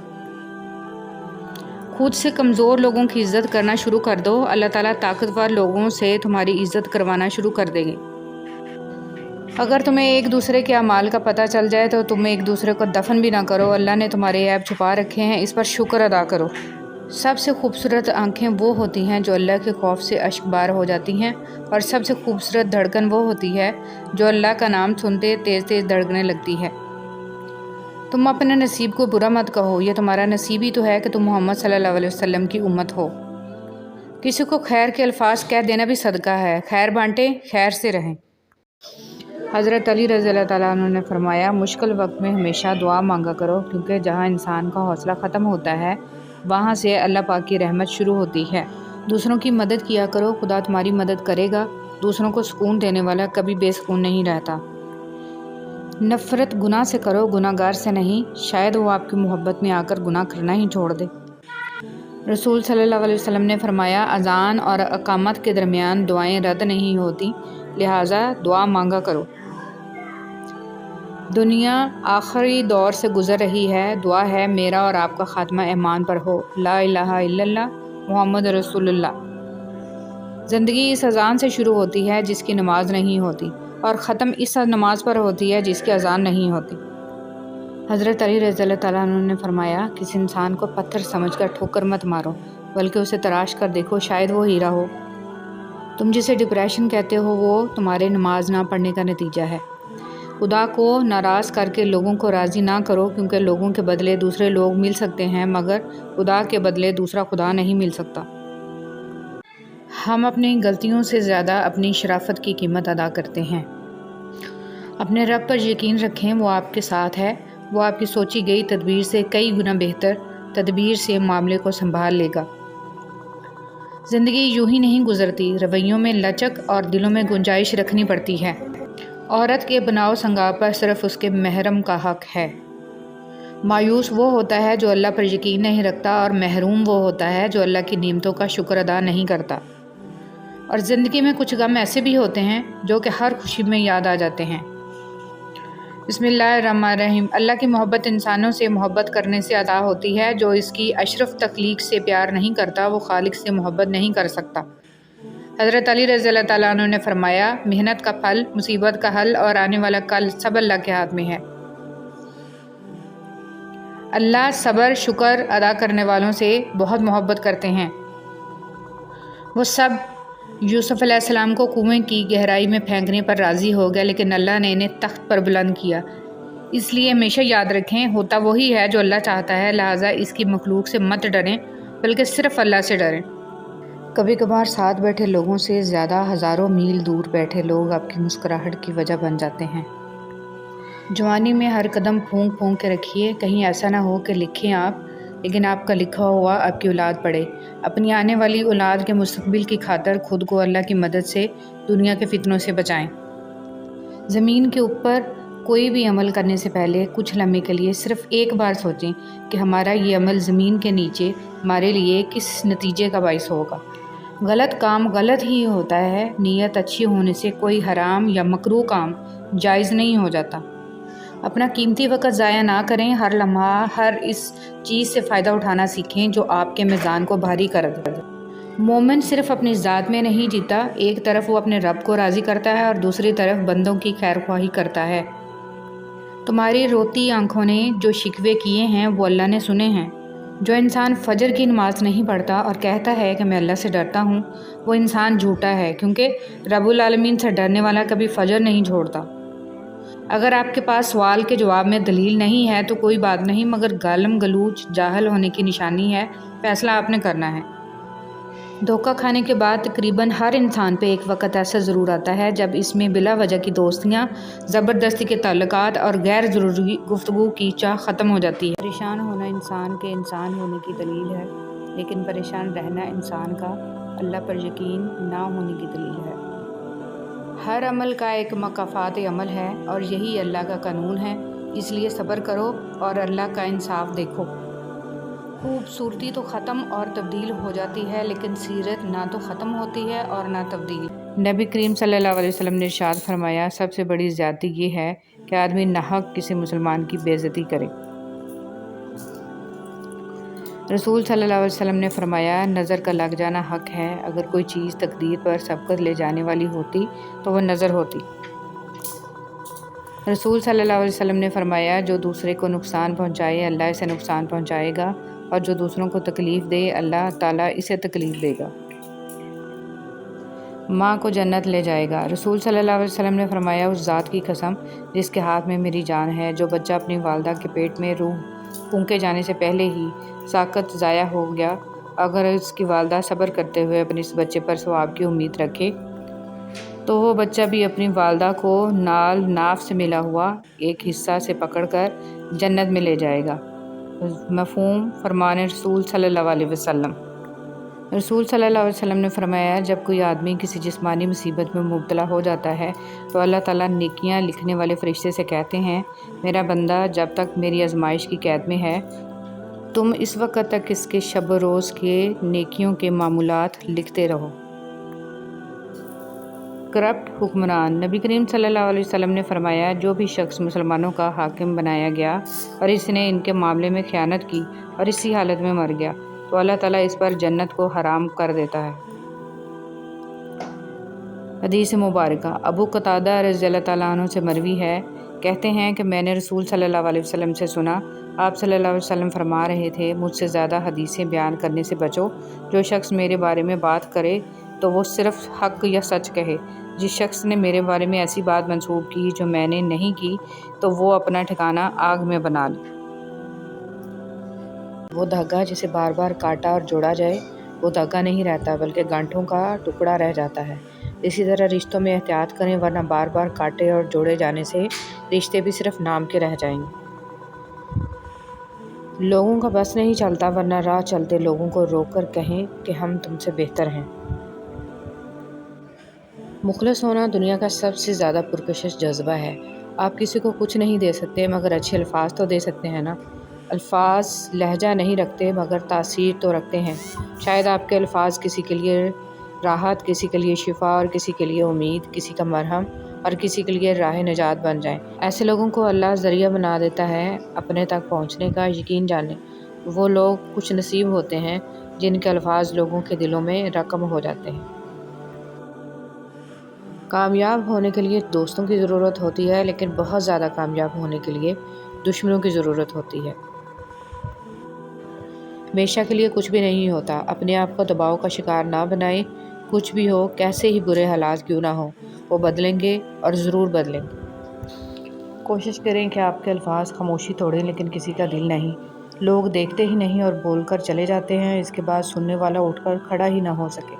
خود سے کمزور لوگوں کی عزت کرنا شروع کر دو، اللہ تعالیٰ طاقتور لوگوں سے تمہاری عزت کروانا شروع کر دیں گے۔ اگر تمہیں ایک دوسرے کے اعمال کا پتہ چل جائے تو تم ایک دوسرے کو دفن بھی نہ کرو۔ اللہ نے تمہارے عیب چھپا رکھے ہیں، اس پر شکر ادا کرو۔ سب سے خوبصورت آنکھیں وہ ہوتی ہیں جو اللہ کے خوف سے اشک بار ہو جاتی ہیں، اور سب سے خوبصورت دھڑکن وہ ہوتی ہے جو اللہ کا نام سنتے تیز تیز دھڑکنے لگتی ہے۔ تم اپنے نصیب کو برا مت کہو، یہ تمہارا نصیب ہی تو ہے کہ تم محمد صلی اللہ علیہ وسلم کی امت ہو۔ کسی کو خیر کے الفاظ کہہ دینا بھی صدقہ ہے۔ خیر بانٹیں، خیر سے رہیں۔ حضرت علی رضی اللہ تعالیٰ عنہ نے فرمایا، مشکل وقت میں ہمیشہ دعا مانگا کرو، کیونکہ جہاں انسان کا حوصلہ ختم ہوتا ہے وہاں سے اللہ پاک کی رحمت شروع ہوتی ہے۔ دوسروں کی مدد کیا کرو، خدا تمہاری مدد کرے گا۔ دوسروں کو سکون دینے والا کبھی بے سکون نہیں رہتا۔ نفرت گناہ سے کرو، گناہ گار سے نہیں، شاید وہ آپ کی محبت میں آ کر گناہ کرنا ہی چھوڑ دے۔ رسول صلی اللہ علیہ وسلم نے فرمایا، اذان اور اقامت کے درمیان دعائیں رد نہیں ہوتی، لہٰذا دعا مانگا کرو۔ دنیا آخری دور سے گزر رہی ہے، دعا ہے میرا اور آپ کا خاتمہ ایمان پر ہو، لا الہ الا اللہ محمد رسول اللہ۔ زندگی اس اذان سے شروع ہوتی ہے جس کی نماز نہیں ہوتی، اور ختم اس نماز پر ہوتی ہے جس کی اذان نہیں ہوتی۔ حضرت علی رضی اللہ تعالیٰ عنہ نے فرمایا، کسی انسان کو پتھر سمجھ کر ٹھوکر مت مارو، بلکہ اسے تراش کر دیکھو، شاید وہ ہیرا ہو۔ تم جسے ڈپریشن کہتے ہو وہ تمہارے نماز نہ پڑھنے کا نتیجہ ہے۔ خدا کو ناراض کر کے لوگوں کو راضی نہ کرو، کیونکہ لوگوں کے بدلے دوسرے لوگ مل سکتے ہیں مگر خدا کے بدلے دوسرا خدا نہیں مل سکتا۔ ہم اپنی غلطیوں سے زیادہ اپنی شرافت کی قیمت ادا کرتے ہیں۔ اپنے رب پر یقین رکھیں، وہ آپ کے ساتھ ہے۔ وہ آپ کی سوچی گئی تدبیر سے کئی گنا بہتر تدبیر سے معاملے کو سنبھال لے گا۔ زندگی یوں ہی نہیں گزرتی، رویوں میں لچک اور دلوں میں گنجائش رکھنی پڑتی ہے۔ عورت کے بناؤ سنگار پر صرف اس کے محرم کا حق ہے۔ مایوس وہ ہوتا ہے جو اللہ پر یقین نہیں رکھتا، اور محروم وہ ہوتا ہے جو اللہ کی نعمتوں کا شکر ادا نہیں کرتا۔ اور زندگی میں کچھ غم ایسے بھی ہوتے ہیں جو کہ ہر خوشی میں یاد آ جاتے ہیں۔ بسم اللہ الرحمن الرحیم۔ اللہ کی محبت انسانوں سے محبت کرنے سے عطا ہوتی ہے۔ جو اس کی اشرف تخلیق سے پیار نہیں کرتا وہ خالق سے محبت نہیں کر سکتا۔ حضرت علی رضی اللہ تعالیٰ عنہ نے فرمایا، محنت کا پھل، مصیبت کا حل اور آنے والا کل سب اللہ کے ہاتھ میں ہے۔ اللہ صبر شکر ادا کرنے والوں سے بہت محبت کرتے ہیں۔ وہ سب یوسف علیہ السلام کو کنویں کی گہرائی میں پھینکنے پر راضی ہو گئے، لیکن اللہ نے انہیں تخت پر بلند کیا۔ اس لیے ہمیشہ یاد رکھیں، ہوتا وہی ہے جو اللہ چاہتا ہے، لہٰذا اس کی مخلوق سے مت ڈریں بلکہ صرف اللہ سے ڈریں۔ کبھی کبھار ساتھ بیٹھے لوگوں سے زیادہ ہزاروں میل دور بیٹھے لوگ آپ کی مسکراہٹ کی وجہ بن جاتے ہیں۔ جوانی میں ہر قدم پھونک پھونک کے رکھیے، کہیں ایسا نہ ہو کہ لکھیں آپ لیکن آپ کا لکھا ہوا آپ کی اولاد پڑھے۔ اپنی آنے والی اولاد کے مستقبل کی خاطر خود کو اللہ کی مدد سے دنیا کے فتنوں سے بچائیں۔ زمین کے اوپر کوئی بھی عمل کرنے سے پہلے کچھ لمحے کے لیے صرف ایک بار سوچیں کہ ہمارا یہ عمل زمین کے نیچے ہمارے لیے کس نتیجے کا باعث ہوگا۔ غلط کام غلط ہی ہوتا ہے، نیت اچھی ہونے سے کوئی حرام یا مکروہ کام جائز نہیں ہو جاتا۔ اپنا قیمتی وقت ضائع نہ کریں، ہر لمحہ ہر اس چیز سے فائدہ اٹھانا سیکھیں جو آپ کے میزان کو بھاری کر دے۔ مومن صرف اپنی ذات میں نہیں جیتا، ایک طرف وہ اپنے رب کو راضی کرتا ہے اور دوسری طرف بندوں کی خیر خواہی کرتا ہے۔ تمہاری روتی آنکھوں نے جو شکوے کیے ہیں وہ اللہ نے سنے ہیں۔ جو انسان فجر کی نماز نہیں پڑھتا اور کہتا ہے کہ میں اللہ سے ڈرتا ہوں، وہ انسان جھوٹا ہے، کیونکہ رب العالمین سے ڈرنے والا کبھی فجر نہیں چھوڑتا۔ اگر آپ کے پاس سوال کے جواب میں دلیل نہیں ہے تو کوئی بات نہیں، مگر گالم گلوچ جاہل ہونے کی نشانی ہے، فیصلہ آپ نے کرنا ہے۔ دھوکہ کھانے کے بعد تقریباً ہر انسان پہ ایک وقت ایسا ضرور آتا ہے جب اس میں بلا وجہ کی دوستیاں، زبردستی کے تعلقات اور غیر ضروری گفتگو کی چاہ ختم ہو جاتی ہے۔ پریشان ہونا انسان کے انسان ہونے کی دلیل ہے، لیکن پریشان رہنا انسان کا اللہ پر یقین نہ ہونے کی دلیل ہے۔ ہر عمل کا ایک مکافات عمل ہے اور یہی اللہ کا قانون ہے، اس لیے صبر کرو اور اللہ کا انصاف دیکھو۔ خوبصورتی تو ختم اور تبدیل ہو جاتی ہے، لیکن سیرت نہ تو ختم ہوتی ہے اور نہ تبدیل۔ نبی کریم صلی اللہ علیہ وسلم نے ارشاد فرمایا، سب سے بڑی زیادتی یہ ہے کہ آدمی ناحق کسی مسلمان کی بے عزتی کرے۔ رسول صلی اللہ علیہ وسلم نے فرمایا، نظر کا لگ جانا حق ہے، اگر کوئی چیز تقدیر پر سبقت لے جانے والی ہوتی تو وہ نظر ہوتی۔ رسول صلی اللہ علیہ وسلم نے فرمایا، جو دوسرے کو نقصان پہنچائے اللہ اسے نقصان پہنچائے گا، اور جو دوسروں کو تکلیف دے اللہ تعالیٰ اسے تکلیف دے گا۔ ماں کو جنت لے جائے گا۔ رسول صلی اللہ علیہ وسلم نے فرمایا، اس ذات کی قسم جس کے ہاتھ میں میری جان ہے، جو بچہ اپنی والدہ کے پیٹ میں روح پھونکے جانے سے پہلے ہی ساقط ضائع ہو گیا، اگر اس کی والدہ صبر کرتے ہوئے اپنے اس بچے پر ثواب کی امید رکھے تو وہ بچہ بھی اپنی والدہ کو نال ناف سے ملا ہوا ایک حصہ سے پکڑ کر جنت میں لے جائے گا۔ مفہوم فرمان رسول صلی اللہ علیہ وسلم۔ رسول صلی اللہ علیہ وسلم نے فرمایا، جب کوئی آدمی کسی جسمانی مصیبت میں مبتلا ہو جاتا ہے تو اللہ تعالیٰ نیکیاں لکھنے والے فرشتے سے کہتے ہیں، میرا بندہ جب تک میری آزمائش کی قید میں ہے تم اس وقت تک اس کے شب و روز کے نیکیوں کے معمولات لکھتے رہو۔ کرپٹ حکمران۔ نبی کریم صلی اللہ علیہ وسلم نے فرمایا، جو بھی شخص مسلمانوں کا حاکم بنایا گیا اور اس نے ان کے معاملے میں خیانت کی اور اسی حالت میں مر گیا تو اللہ تعالیٰ اس پر جنت کو حرام کر دیتا ہے۔ حدیث مبارکہ۔ ابو قتادہ رضی اللہ تعالیٰ عنہ سے مروی ہے، کہتے ہیں کہ میں نے رسول صلی اللہ علیہ وسلم سے سنا، آپ صلی اللہ علیہ وسلم فرما رہے تھے، مجھ سے زیادہ حدیثیں بیان کرنے سے بچو، جو شخص میرے بارے میں بات کرے تو وہ صرف حق یا سچ کہے۔ جس شخص نے میرے بارے میں ایسی بات منسوب کی جو میں نے نہیں کی تو وہ اپنا ٹھکانہ آگ میں بنا لے۔ وہ دھاگا جسے بار بار کاٹا اور جوڑا جائے وہ دھاگا نہیں رہتا بلکہ گانٹھوں کا ٹکڑا رہ جاتا ہے۔ اسی طرح رشتوں میں احتیاط کریں ورنہ بار بار کاٹے اور جوڑے جانے سے رشتے بھی صرف نام کے رہ جائیں گے۔ لوگوں کا بس نہیں چلتا ورنہ راہ چلتے لوگوں کو روک کر کہیں کہ ہم تم سے بہتر ہیں۔ مخلص ہونا دنیا کا سب سے زیادہ پرکشش جذبہ ہے۔ آپ کسی کو کچھ نہیں دے سکتے مگر اچھے الفاظ تو دے سکتے ہیں نا۔ الفاظ لہجہ نہیں رکھتے مگر تاثیر تو رکھتے ہیں۔ شاید آپ کے الفاظ کسی کے لیے راحت، کسی کے لیے شفا اور کسی کے لیے امید، کسی کا مرہم اور کسی کے لیے راہ نجات بن جائیں۔ ایسے لوگوں کو اللہ ذریعہ بنا دیتا ہے اپنے تک پہنچنے کا۔ یقین جانیں وہ لوگ خوش نصیب ہوتے ہیں جن کے الفاظ لوگوں کے دلوں میں رقم ہو جاتے ہیں۔ کامیاب ہونے کے لیے دوستوں کی ضرورت ہوتی ہے لیکن بہت زیادہ کامیاب ہونے کے لیے دشمنوں کی ضرورت ہوتی ہے۔ ہمیشہ کے لیے کچھ بھی نہیں ہوتا۔ اپنے آپ کو دباؤ کا شکار نہ بنائیں۔ کچھ بھی ہو، کیسے ہی برے حالات کیوں نہ ہوں، وہ بدلیں گے اور ضرور بدلیں گے۔ کوشش کریں کہ آپ کے الفاظ خاموشی توڑیں لیکن کسی کا دل نہیں۔ لوگ دیکھتے ہی نہیں اور بول کر چلے جاتے ہیں، اس کے بعد سننے والا اٹھ کر کھڑا ہی نہ ہو سکے۔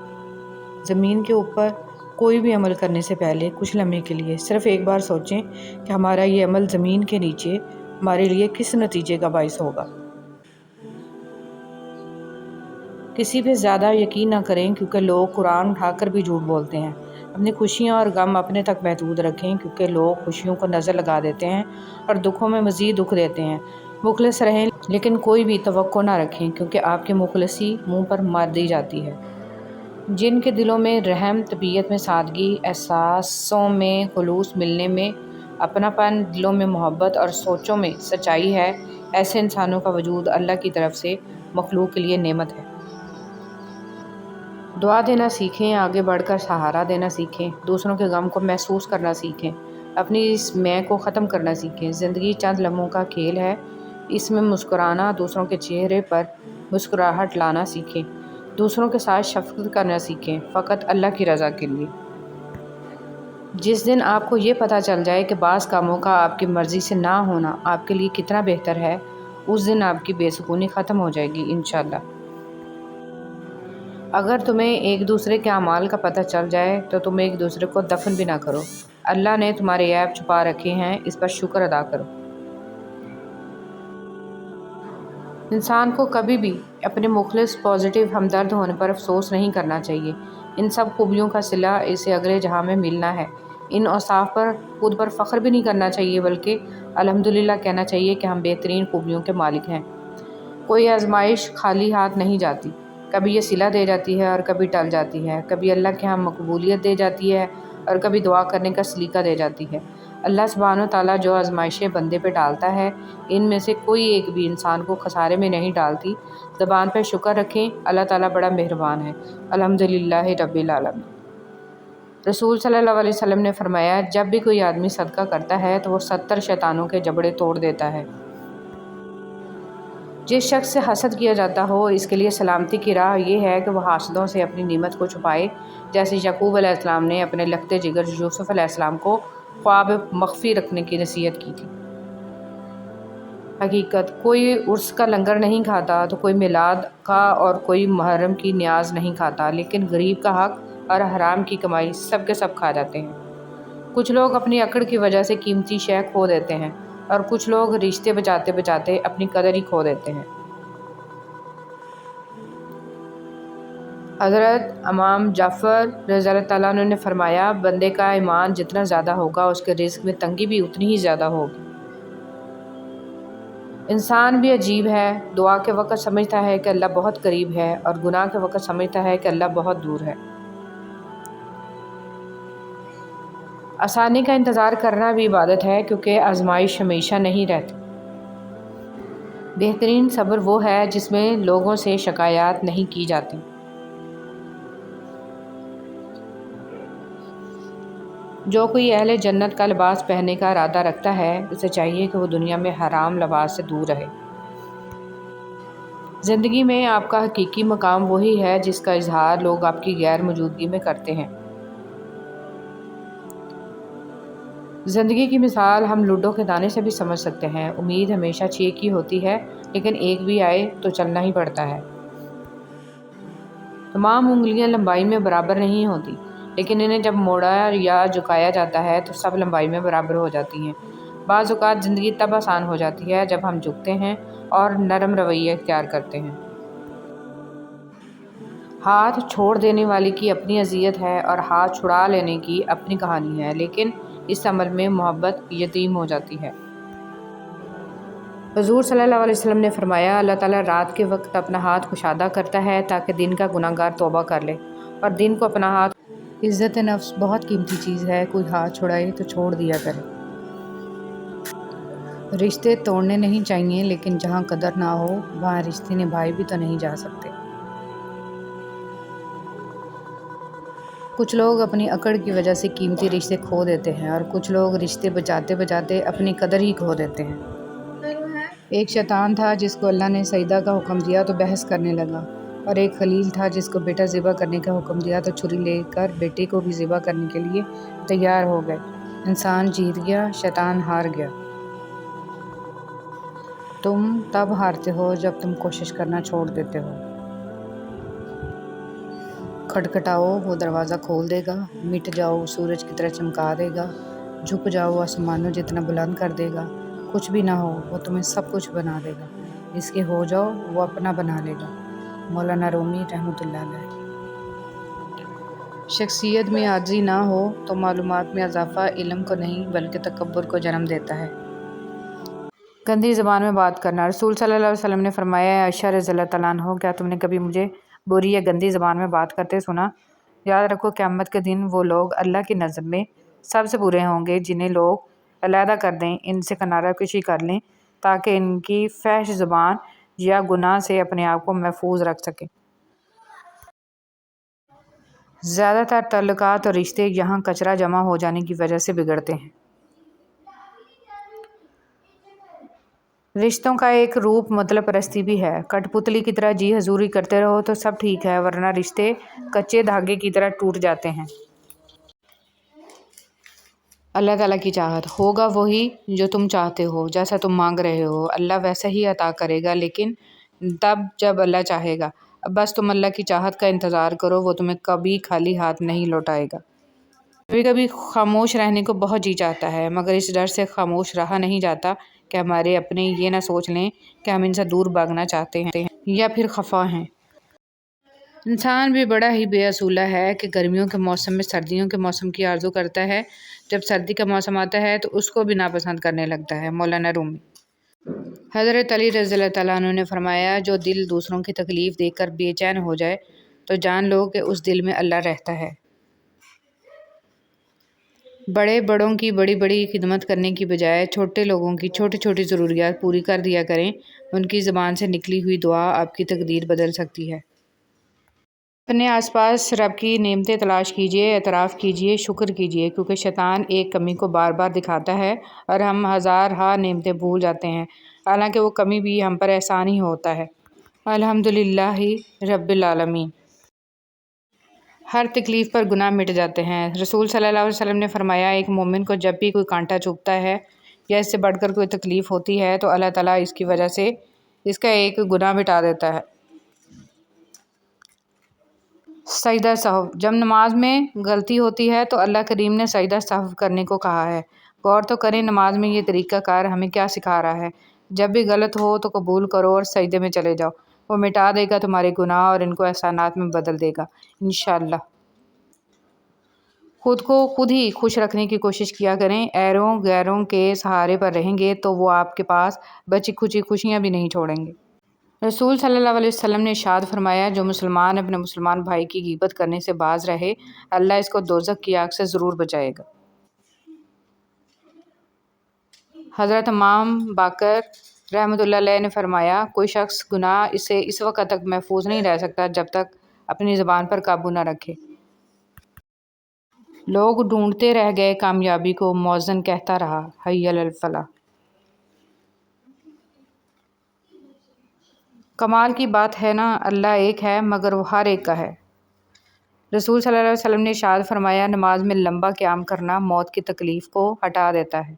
زمین کے اوپر کوئی بھی عمل کرنے سے پہلے کچھ لمحے کے لیے صرف ایک بار سوچیں کہ ہمارا یہ عمل زمین کے نیچے ہمارے لیے کس نتیجے کا باعث ہوگا۔ کسی پہ زیادہ یقین نہ کریں کیونکہ لوگ قرآن اٹھا کر بھی جھوٹ بولتے ہیں۔ اپنی خوشیاں اور غم اپنے تک محدود رکھیں کیونکہ لوگ خوشیوں کو نظر لگا دیتے ہیں اور دکھوں میں مزید دکھ دیتے ہیں۔ مخلص رہیں لیکن کوئی بھی توقع نہ رکھیں کیونکہ آپ کی مخلصی منہ پر مار دی جاتی ہے۔ جن کے دلوں میں رحم، طبیعت میں سادگی، احساسوں میں خلوص، ملنے میں اپنا پن، دلوں میں محبت اور سوچوں میں سچائی ہے، ایسے انسانوں کا وجود اللہ کی طرف سے مخلوق کے لیے نعمت ہے۔ دعا دینا سیکھیں، آگے بڑھ کر سہارا دینا سیکھیں، دوسروں کے غم کو محسوس کرنا سیکھیں، اپنی اس میں کو ختم کرنا سیکھیں۔ زندگی چند لمحوں کا کھیل ہے، اس میں مسکرانا، دوسروں کے چہرے پر مسکراہٹ لانا سیکھیں، دوسروں کے ساتھ شفقت کرنا سیکھیں، فقط اللہ کی رضا کے لیے۔ جس دن آپ کو یہ پتہ چل جائے کہ بعض کاموں کا آپ کی مرضی سے نہ ہونا آپ کے لیے کتنا بہتر ہے، اس دن آپ کی بے سکونی ختم ہو جائے گی انشاءاللہ۔ اگر تمہیں ایک دوسرے کے اعمال کا پتہ چل جائے تو تم ایک دوسرے کو دفن بھی نہ کرو۔ اللہ نے تمہارے عیب چھپا رکھے ہیں، اس پر شکر ادا کرو۔ انسان کو کبھی بھی اپنے مخلص، پازیٹیو، ہمدرد ہونے پر افسوس نہیں کرنا چاہیے۔ ان سب خوبیوں کا صلہ اسے اگلے جہاں میں ملنا ہے۔ ان اوصاف پر خود پر فخر بھی نہیں کرنا چاہیے بلکہ الحمدللہ کہنا چاہیے کہ ہم بہترین خوبیوں کے مالک ہیں۔ کوئی آزمائش خالی ہاتھ نہیں جاتی، کبھی یہ صلہ دے جاتی ہے اور کبھی ٹل جاتی ہے، کبھی اللہ کے ہاں مقبولیت دے جاتی ہے اور کبھی دعا کرنے کا سلیقہ دے جاتی ہے۔ اللہ سبحانہ وتعالیٰ جو آزمائشیں بندے پہ ڈالتا ہے ان میں سے کوئی ایک بھی انسان کو خسارے میں نہیں ڈالتی۔ زبان پہ شکر رکھیں، اللہ تعالیٰ بڑا مہربان ہے۔ الحمدللہ رب العالمین۔ رسول صلی اللہ علیہ وسلم نے فرمایا جب بھی کوئی آدمی صدقہ کرتا ہے تو وہ 70 شیطانوں کے جبڑے توڑ دیتا ہے۔ جس شخص سے حسد کیا جاتا ہو اس کے لیے سلامتی کی راہ یہ ہے کہ وہ حاسدوں سے اپنی نعمت کو چھپائے، جیسے یعقوب علیہ السلام نے اپنے لختے جگر یوسف علیہ السلام کو خواب مخفی رکھنے کی نصیحت کی تھی۔ حقیقت کوئی عرس کا لنگر نہیں کھاتا تو کوئی میلاد کا اور کوئی محرم کی نیاز نہیں کھاتا، لیکن غریب کا حق اور حرام کی کمائی سب کے سب کھا جاتے ہیں۔ کچھ لوگ اپنی اکڑ کی وجہ سے قیمتی شے کھو دیتے ہیں اور کچھ لوگ رشتے بچاتے بچاتے اپنی قدر ہی کھو دیتے ہیں۔ حضرت امام جعفر رضی اللہ تعالیٰ عنہ نے فرمایا بندے کا ایمان جتنا زیادہ ہوگا اس کے رزق میں تنگی بھی اتنی ہی زیادہ ہوگی۔ انسان بھی عجیب ہے، دعا کے وقت سمجھتا ہے کہ اللہ بہت قریب ہے اور گناہ کے وقت سمجھتا ہے کہ اللہ بہت دور ہے۔ آسانی کا انتظار کرنا بھی عبادت ہے کیونکہ آزمائش ہمیشہ نہیں رہتی۔ بہترین صبر وہ ہے جس میں لوگوں سے شکایات نہیں کی جاتی۔ جو کوئی اہل جنت کا لباس پہننے کا ارادہ رکھتا ہے اسے چاہیے کہ وہ دنیا میں حرام لباس سے دور رہے۔ زندگی میں آپ کا حقیقی مقام وہی ہے جس کا اظہار لوگ آپ کی غیر موجودگی میں کرتے ہیں۔ زندگی کی مثال ہم لوڈو کے دانے سے بھی سمجھ سکتے ہیں۔ امید ہمیشہ 6 کی ہوتی ہے، لیکن ایک بھی آئے تو چلنا ہی پڑتا ہے۔ تمام انگلیاں لمبائی میں برابر نہیں ہوتی، لیکن انہیں جب موڑا یا جھکایا جاتا ہے تو سب لمبائی میں برابر ہو جاتی ہیں۔ بعض اوقات زندگی تب آسان ہو جاتی ہے جب ہم جھکتے ہیں اور نرم رویہ اختیار کرتے ہیں۔ ہاتھ چھوڑ دینے والے کی اپنی اذیت ہے اور ہاتھ چھڑا لینے کی اپنی کہانی ہے، لیکن اس عمل میں محبت یتیم ہو جاتی ہے۔ حضور صلی اللہ علیہ وسلم نے فرمایا، اللہ تعالیٰ رات کے وقت اپنا ہاتھ کشادہ کرتا ہے تاکہ دن کا گناہ گار توبہ کر لے، اور دن کو اپنا ہاتھ۔ عزت نفس بہت قیمتی چیز ہے، کوئی ہاتھ چھڑائے تو چھوڑ دیا کرے۔ رشتے توڑنے نہیں چاہیے، لیکن جہاں قدر نہ ہو وہاں رشتے نبھائے بھی تو نہیں جا سکتے۔ کچھ لوگ اپنی اکڑ کی وجہ سے قیمتی رشتے کھو دیتے ہیں، اور کچھ لوگ رشتے بچاتے بچاتے اپنی قدر ہی کھو دیتے ہیں۔ ایک شیطان تھا جس کو اللہ نے سجدہ کا حکم دیا تو بحث کرنے لگا، اور ایک خلیل تھا جس کو بیٹا ذبح کرنے کا حکم دیا تو چھری لے کر بیٹے کو بھی ذبح کرنے کے لیے تیار ہو گئے۔ انسان جیت گیا، شیطان ہار گیا۔ تم تب ہارتے ہو جب تم کوشش کرنا چھوڑ دیتے ہو۔ کھٹکھٹاؤ، وہ دروازہ کھول دے گا۔ مٹ جاؤ، سورج کی طرح چمکا دے گا۔ جھک جاؤ، آسمانوں جتنا بلند کر دے گا۔ کچھ بھی نہ ہو، وہ تمہیں سب کچھ بنا دے گا۔ اس کے ہو جاؤ، وہ اپنا بنا لے گا۔ مولانا رومی رحمۃ اللہ علیہ۔ شخصیت میں عاجزی نہ ہو تو معلومات میں اضافہ علم کو نہیں بلکہ تکبر کو جنم دیتا ہے۔ گندی زبان میں بات کرنا۔ رسول صلی اللہ علیہ وسلم نے فرمایا، اے عائشہ رضی اللہ تعالیٰ عنہ، کیا تم نے کبھی مجھے بری یا گندی زبان میں بات کرتے سنا؟ یاد رکھو، قیامت کے دن وہ لوگ اللہ کی نظر میں سب سے برے ہوں گے جنہیں لوگ علیحدہ کر دیں، ان سے کنارہ کشی کر لیں تاکہ ان کی فحش زبان یا گناہ سے اپنے آپ کو محفوظ رکھ سکیں۔ زیادہ تر تعلقات اور رشتے یہاں کچرا جمع ہو جانے کی وجہ سے بگڑتے ہیں۔ رشتوں کا ایک روپ مطلب پرستی بھی ہے۔ کٹ پتلی کی طرح جی حضوری کرتے رہو تو سب ٹھیک ہے، ورنہ رشتے کچے دھاگے کی طرح ٹوٹ جاتے ہیں۔ اللہ تعالیٰ کی چاہت ہوگا وہی جو تم چاہتے ہو، جیسا تم مانگ رہے ہو اللہ ویسا ہی عطا کرے گا، لیکن تب جب اللہ چاہے گا۔ اب بس تم اللہ کی چاہت کا انتظار کرو، وہ تمہیں کبھی خالی ہاتھ نہیں لوٹائے گا۔ کبھی کبھی خاموش رہنے کو بہت جی چاہتا ہے، مگر اس ڈر سے خاموش رہا نہیں جاتا کہ ہمارے اپنے یہ نہ سوچ لیں کہ ہم ان سے دور بھاگنا چاہتے ہیں یا پھر خفا ہیں۔ انسان بھی بڑا ہی بے اصولہ ہے کہ گرمیوں کے موسم میں سردیوں کے موسم کی آرزو کرتا ہے، جب سردی کا موسم آتا ہے تو اس کو بھی ناپسند کرنے لگتا ہے۔ مولانا رومی۔ حضرت علی رضی اللہ تعالیٰ عنہ نے فرمایا، جو دل دوسروں کی تکلیف دیکھ کر بے چین ہو جائے تو جان لو کہ اس دل میں اللہ رہتا ہے۔ بڑے بڑوں کی بڑی بڑی خدمت کرنے کی بجائے چھوٹے لوگوں کی چھوٹی چھوٹی ضروریات پوری کر دیا کریں، ان کی زبان سے نکلی ہوئی دعا آپ کی تقدیر بدل سکتی ہے۔ اپنے آس پاس رب کی نعمتیں تلاش کیجیے، اعتراف کیجیے، شکر کیجیے، کیونکہ شیطان ایک کمی کو بار بار دکھاتا ہے اور ہم ہزارہا نعمتیں بھول جاتے ہیں، حالانکہ وہ کمی بھی ہم پر احسان ہی ہوتا ہے۔ الحمدللہ رب العالمین۔ ہر تکلیف پر گناہ مٹ جاتے ہیں۔ رسول صلی اللہ علیہ وسلم نے فرمایا، ایک مومن کو جب بھی کوئی کانٹا چبھتا ہے یا اس سے بڑھ کر کوئی تکلیف ہوتی ہے تو اللہ تعالیٰ اس کی وجہ سے اس کا ایک گناہ مٹا دیتا ہے۔ سجدہ سہو۔ جب نماز میں غلطی ہوتی ہے تو اللہ کریم نے سجدہ سہو کرنے کو کہا ہے۔ غور تو کریں نماز میں یہ طریقہ کار ہمیں کیا سکھا رہا ہے۔ جب بھی غلط ہو تو قبول کرو اور سجدے میں چلے جاؤ، وہ مٹا دے گا تمہارے گناہ اور ان کو احسانات میں بدل دے گا انشاءاللہ۔ خود کو خود ہی خوش رکھنے کی کوشش کیا کریں، ایروں غیروں کے سہارے پر رہیں گے تو وہ آپ کے پاس بچی کھچی خوشیاں بھی نہیں چھوڑیں گے۔ رسول صلی اللہ علیہ وسلم نے ارشاد فرمایا، جو مسلمان اپنے مسلمان بھائی کی غیبت کرنے سے باز رہے، اللہ اس کو دوزخ کی آگ سے ضرور بچائے گا۔ حضرت امام باقر رحمۃ اللہ علیہ نے فرمایا، کوئی شخص گناہ سے اس وقت تک محفوظ نہیں رہ سکتا جب تک اپنی زبان پر قابو نہ رکھے۔ لوگ ڈھونڈتے رہ گئے کامیابی کو، مؤذن کہتا رہا، حی علی الفلاح۔ کمال کی بات ہے نا، اللہ ایک ہے مگر وہ ہر ایک کا ہے۔ رسول صلی اللہ علیہ وسلم نے ارشاد فرمایا، نماز میں لمبا قیام کرنا موت کی تکلیف کو ہٹا دیتا ہے۔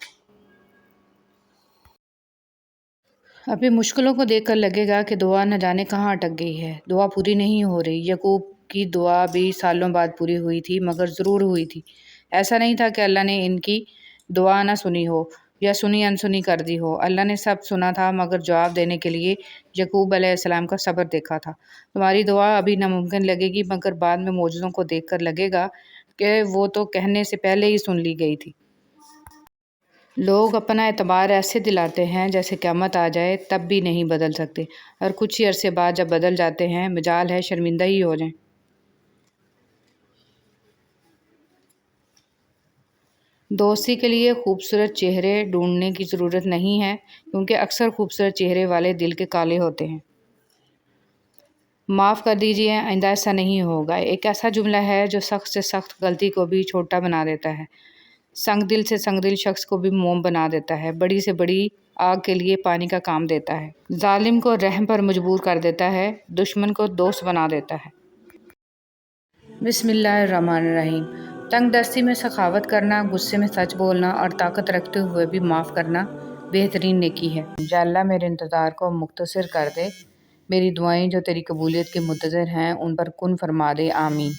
اپنی مشکلوں کو دیکھ کر لگے گا کہ دعا نہ جانے کہاں اٹک گئی ہے، دعا پوری نہیں ہو رہی۔ یعقوب کی دعا بھی سالوں بعد پوری ہوئی تھی، مگر ضرور ہوئی تھی۔ ایسا نہیں تھا کہ اللہ نے ان کی دعا نہ سنی ہو یا سنی انسنی کر دی ہو۔ اللہ نے سب سنا تھا، مگر جواب دینے کے لیے یعقوب علیہ السلام کا صبر دیکھا تھا۔ تمہاری دعا ابھی ناممکن لگے گی، مگر بعد میں معجزوں کو دیکھ کر لگے گا کہ وہ تو کہنے سے پہلے ہی سن لی گئی تھی۔ لوگ اپنا اعتبار ایسے دلاتے ہیں جیسے قیامت آ جائے تب بھی نہیں بدل سکتے، اور کچھ ہی عرصے بعد جب بدل جاتے ہیں مجال ہے شرمندہ ہی ہو جائیں۔ دوستی کے لیے خوبصورت چہرے ڈھونڈنے کی ضرورت نہیں ہے، کیونکہ اکثر خوبصورت چہرے والے دل کے کالے ہوتے ہیں۔ معاف کر دیجیے، آئندہ ایسا نہیں ہوگا، ایک ایسا جملہ ہے جو سخت سے سخت غلطی کو بھی چھوٹا بنا دیتا ہے، سنگ دل سے سنگ دل شخص کو بھی موم بنا دیتا ہے، بڑی سے بڑی آگ کے لیے پانی کا کام دیتا ہے، ظالم کو رحم پر مجبور کر دیتا ہے، دشمن کو دوست بنا دیتا ہے۔ بسم اللہ الرحمن الرحیم۔ تنگ دستی میں سخاوت کرنا، غصے میں سچ بولنا اور طاقت رکھتے ہوئے بھی معاف کرنا بہترین نیکی ہے۔ یا اللہ میرے انتظار کو مختصر کر دے، میری دعائیں جو تیری قبولیت کے منتظر ہیں ان پر کن فرما دے، آمین۔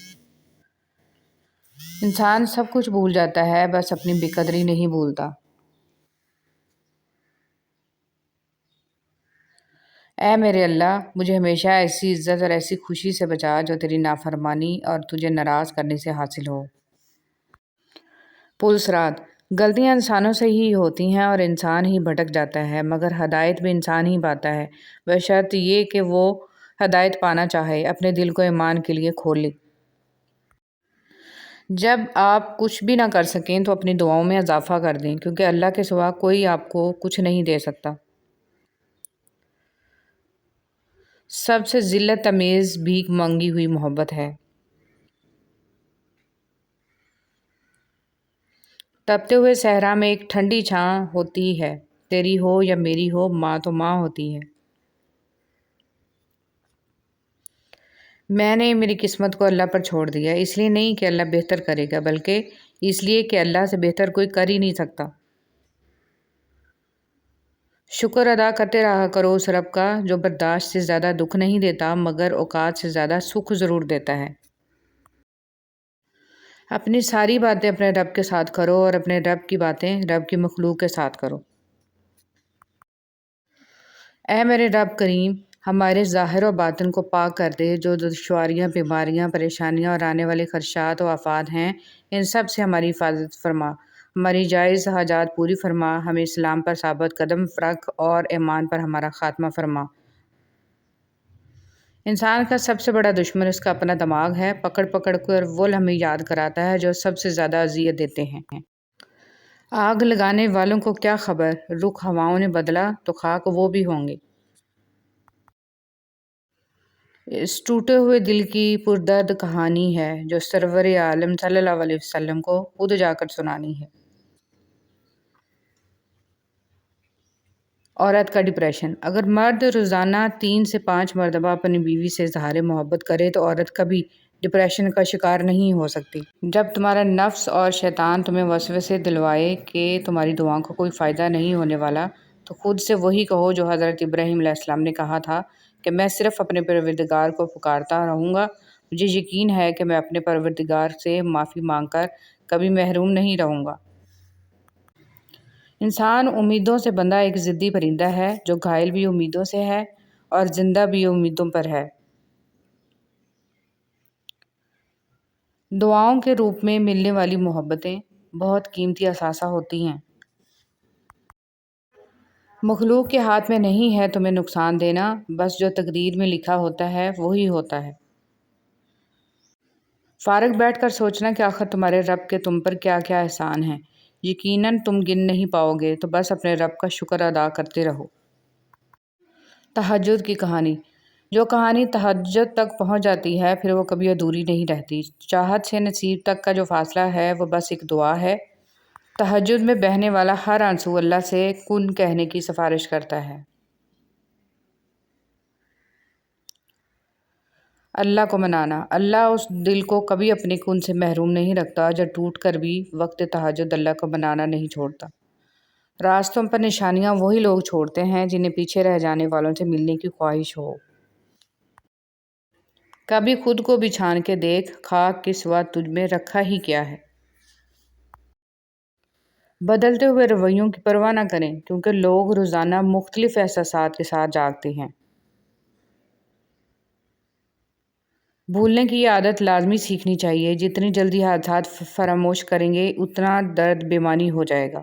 انسان سب کچھ بھول جاتا ہے، بس اپنی بے قدری نہیں بھولتا۔ اے میرے اللہ، مجھے ہمیشہ ایسی عزت اور ایسی خوشی سے بچا جو تیری نافرمانی اور تجھے ناراض کرنے سے حاصل ہو۔ پل صراط۔ غلطیاں انسانوں سے ہی ہوتی ہیں اور انسان ہی بھٹک جاتا ہے، مگر ہدایت بھی انسان ہی پاتا ہے، بشرط یہ کہ وہ ہدایت پانا چاہے، اپنے دل کو ایمان کے لیے کھول لے۔ جب آپ کچھ بھی نہ کر سکیں تو اپنی دعاؤں میں اضافہ کر دیں، کیونکہ اللہ کے سوا کوئی آپ کو کچھ نہیں دے سکتا۔ سب سے ذلت آمیز بھیک مانگی ہوئی محبت ہے۔ تپتے ہوئے صحرا میں ایک ٹھنڈی چھاں ہوتی ہے، تیری ہو یا میری ہو، ماں تو ماں ہوتی ہے۔ میں نے میری قسمت کو اللہ پر چھوڑ دیا، اس لیے نہیں کہ اللہ بہتر کرے گا، بلکہ اس لیے کہ اللہ سے بہتر کوئی کر ہی نہیں سکتا۔ شکر ادا کرتے رہا کرو اس رب کا جو برداشت سے زیادہ دکھ نہیں دیتا، مگر اوقات سے زیادہ سکھ ضرور دیتا ہے۔ اپنی ساری باتیں اپنے رب کے ساتھ کرو اور اپنے رب کی باتیں رب کی مخلوق کے ساتھ کرو۔ اے میرے رب کریم، ہمارے ظاہر و باطن کو پاک کر دے، جو دشواریاں، بیماریاں، پریشانیاں اور آنے والے خدشات و آفات ہیں ان سب سے ہماری حفاظت فرما، ہماری جائز حاجات پوری فرما، ہمیں اسلام پر ثابت قدم رکھ اور ایمان پر ہمارا خاتمہ فرما۔ انسان کا سب سے بڑا دشمن اس کا اپنا دماغ ہے، پکڑ پکڑ کر وہ ہمیں یاد کراتا ہے جو سب سے زیادہ اذیت دیتے ہیں۔ آگ لگانے والوں کو کیا خبر، رخ ہواؤں نے بدلا تو خاک وہ بھی ہوں گے۔ اس ٹوٹے ہوئے دل کی پردرد کہانی ہے جو سرور عالم صلی اللہ علیہ وسلم کو خود جا کر سنانی ہے۔ عورت کا ڈپریشن۔ اگر مرد روزانہ 3 سے 5 مرتبہ اپنی بیوی سے اظہار محبت کرے تو عورت کبھی ڈپریشن کا شکار نہیں ہو سکتی۔ جب تمہارا نفس اور شیطان تمہیں وسوسے دلوائے کہ تمہاری دعاؤں کا کوئی فائدہ نہیں ہونے والا، تو خود سے وہی کہو جو حضرت ابراہیم علیہ السلام نے کہا تھا کہ میں صرف اپنے پروردگار کو پکارتا رہوں گا، مجھے یقین ہے کہ میں اپنے پروردگار سے معافی مانگ کر کبھی محروم نہیں رہوں گا۔ انسان امیدوں سے بندھا ایک ضدی پرندہ ہے جو گھائل بھی امیدوں سے ہے اور زندہ بھی امیدوں پر ہے۔ دعاؤں کے روپ میں ملنے والی محبتیں بہت قیمتی اثاثہ ہوتی ہیں۔ مخلوق کے ہاتھ میں نہیں ہے تمہیں نقصان دینا، بس جو تقدیر میں لکھا ہوتا ہے وہی ہوتا ہے۔ فارغ بیٹھ کر سوچنا کہ آخر تمہارے رب کے تم پر کیا کیا احسان ہیں، یقیناً تم گن نہیں پاؤ گے، تو بس اپنے رب کا شکر ادا کرتے رہو۔ تہجد کی کہانی۔ جو کہانی تہجد تک پہنچ جاتی ہے پھر وہ کبھی ادھوری نہیں رہتی۔ چاہت سے نصیب تک کا جو فاصلہ ہے وہ بس ایک دعا ہے۔ تہجد میں بہنے والا ہر آنسو اللہ سے کن کہنے کی سفارش کرتا ہے۔ اللہ کو منانا۔ اللہ اس دل کو کبھی اپنے کن سے محروم نہیں رکھتا جو ٹوٹ کر بھی وقت تہجد اللہ کو منانا نہیں چھوڑتا۔ راستوں پر نشانیاں وہی لوگ چھوڑتے ہیں جنہیں پیچھے رہ جانے والوں سے ملنے کی خواہش ہو۔ کبھی خود کو بھی چھان کے دیکھ، خاک کے سوا تجھ میں رکھا ہی کیا ہے۔ بدلتے ہوئے رویوں کی پرواہ نہ کریں، کیونکہ لوگ روزانہ مختلف احساسات کے ساتھ جاگتے ہیں۔ بھولنے کی یہ عادت لازمی سیکھنی چاہیے۔ جتنی جلدی حادثات فراموش کریں گے اتنا درد بے معنی ہو جائے گا۔